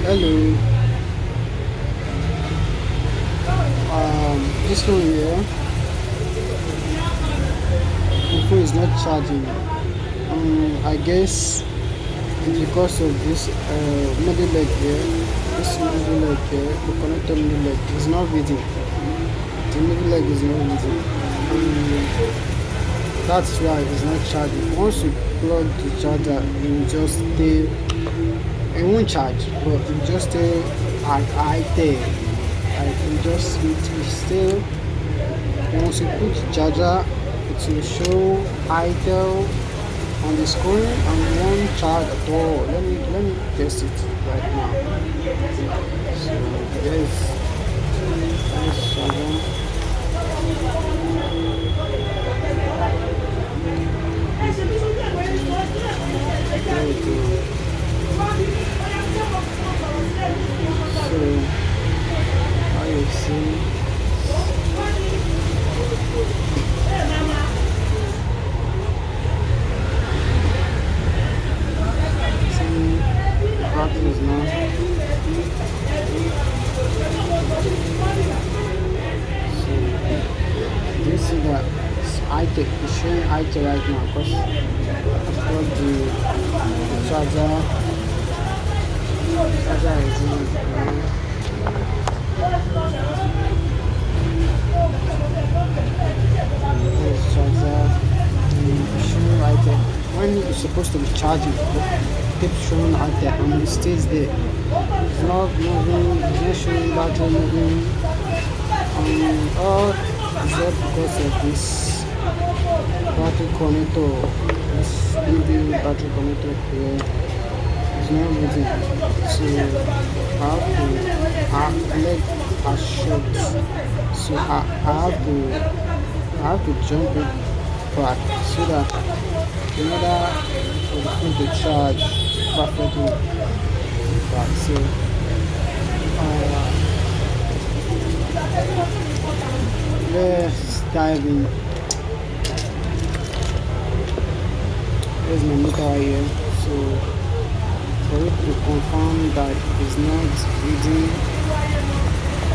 Hello, this phone here, the phone is not charging. I guess it's because of this middle leg here. This middle leg here, the connector middle leg is not reading. The middle leg is not reading. That's why it's not charging. Once you plug the charger, it will just stay. It won't charge, but it will just stay at high there. Like it will still. Once you put the charger, it will show idle on the screen and won't charge at all. Let me test it right now. So yes, charger. There we go. So how you see batteries now. So do you see that it's showing IT right now because I've got the charger is this charger showing right there. When it's supposed to be charging, it keeps showing out there and it stays there. It's not moving, it's not showing battery moving. All is that because of this battery connector, this EV battery connector here is not moving. So I leg are short. So I have to jump it back so that in order for the phone to charge perfectly back. So uh, let's dive in. Here's my meter right here. So for it to confirm that it's not reading,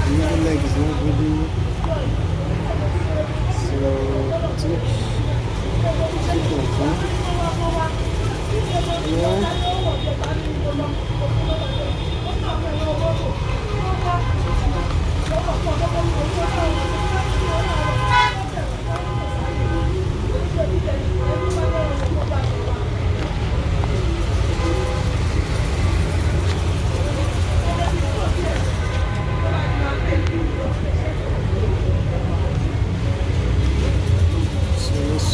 the middle leg is not reading. So take confirm. Yeah. So let's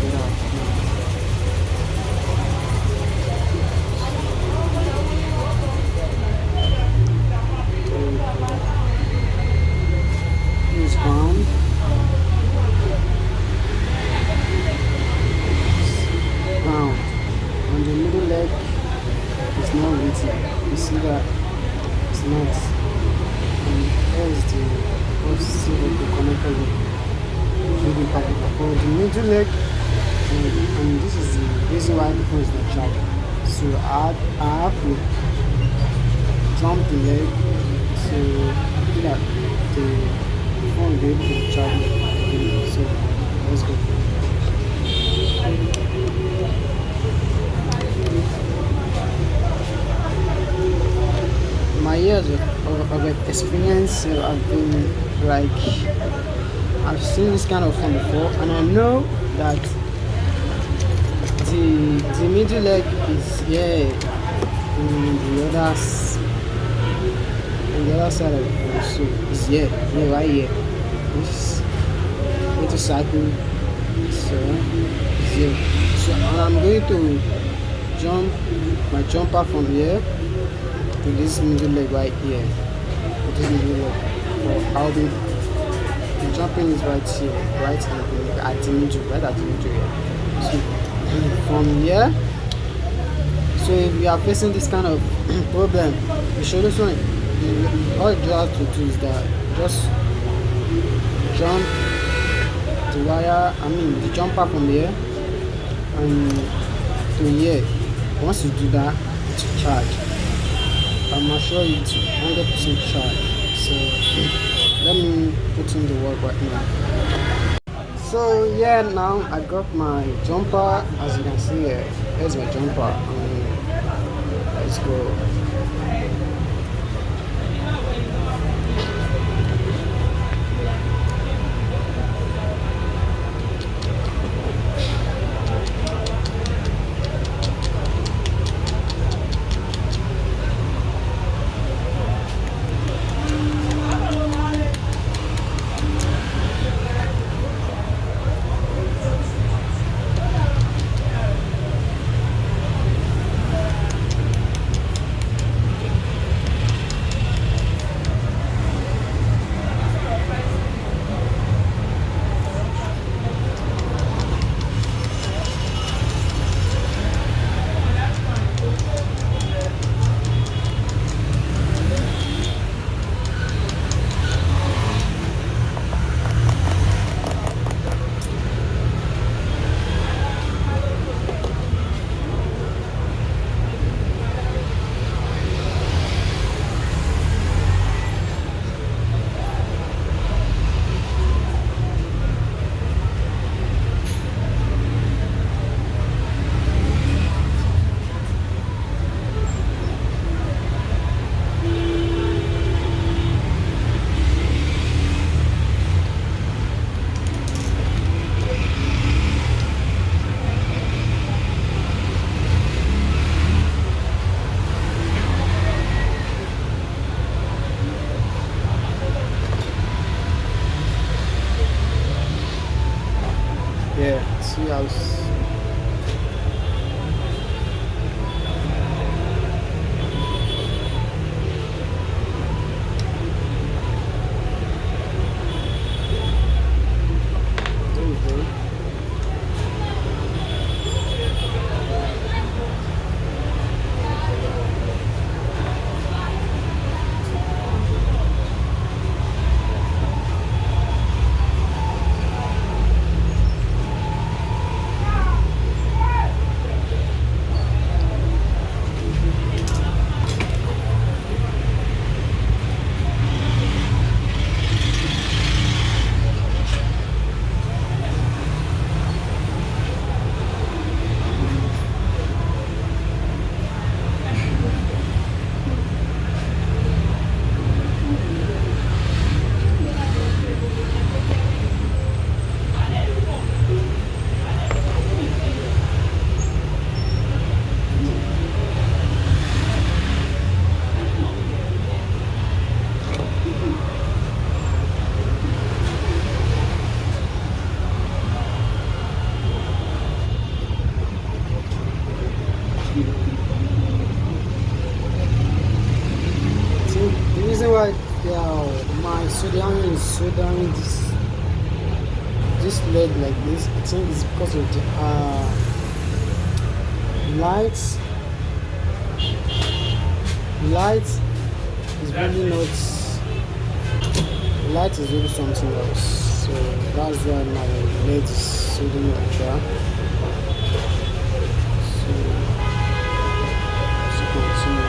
get out now. Here's ground. Ground. On the middle leg is not written. You see that it's not. And here's the positive of the connector really powerful. For the middle leg, and this is the reason why the phone is not charging. So I have to jump the leg so that the phone will be able to charge again. So let's go. My years of experience have been like I've seen this kind of phone before, and I know that the middle leg is here on the other side of the phone. So it's here right here. This little cycle. So it's here. So and I'm going to jump my jumper from here to this middle leg right here. To this middle leg. So I'll be the jumping is right here, at the middle, right at the middle here. So from here, so if you are facing this kind of problem, the solution, all you have to do is that just jump the wire, the jumper from here and to here. Once you do that, it will charge. I'm assure you to 100% try. So let me put in the work right now. So yeah, now I got my jumper. As you can see here, here's my jumper. Let's go. Yeah, see how there you go. See, the reason why my soldering is soldering this leg like this, I think it's because of the lights. Light is really not. Light is really something else. So that's why my leg is soldering like that. So let's continue.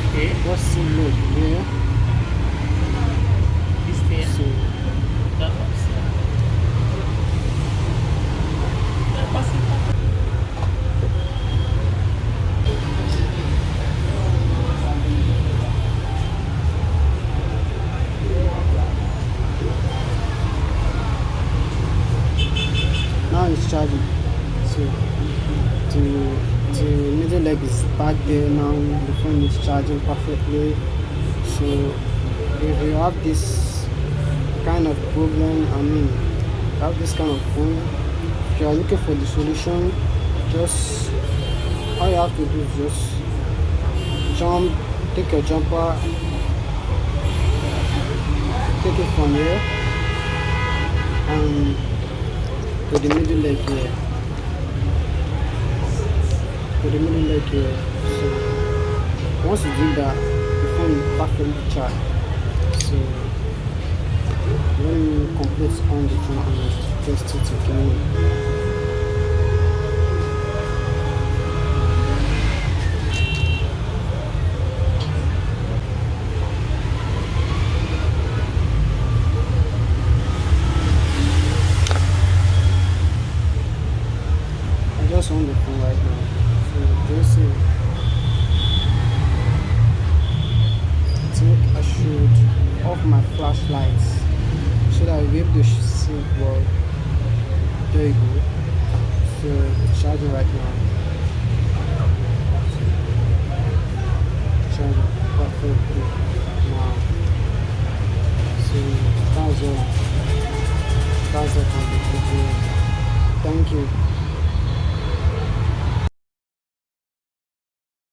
Okay. what's the look here? This thing. So That was. That was it. now it's charging. So the middle leg is back there now. The phone is charging perfectly. So if you have this kind of problem, I mean, have this kind of phone, if you are looking for the solution, just all you have to do is just jump, take your jumper, take it from here and to the middle leg here. To the middle leg here. So once you do that, the phone is perfectly charged. So let me complete on the phone and test it again. I just on the phone right now. So just see. I think I should off my flashlights so that I'll be able to see well. There you go. So it's charging right now. Charging perfectly now. So that's all. That's all for the video. Thank you.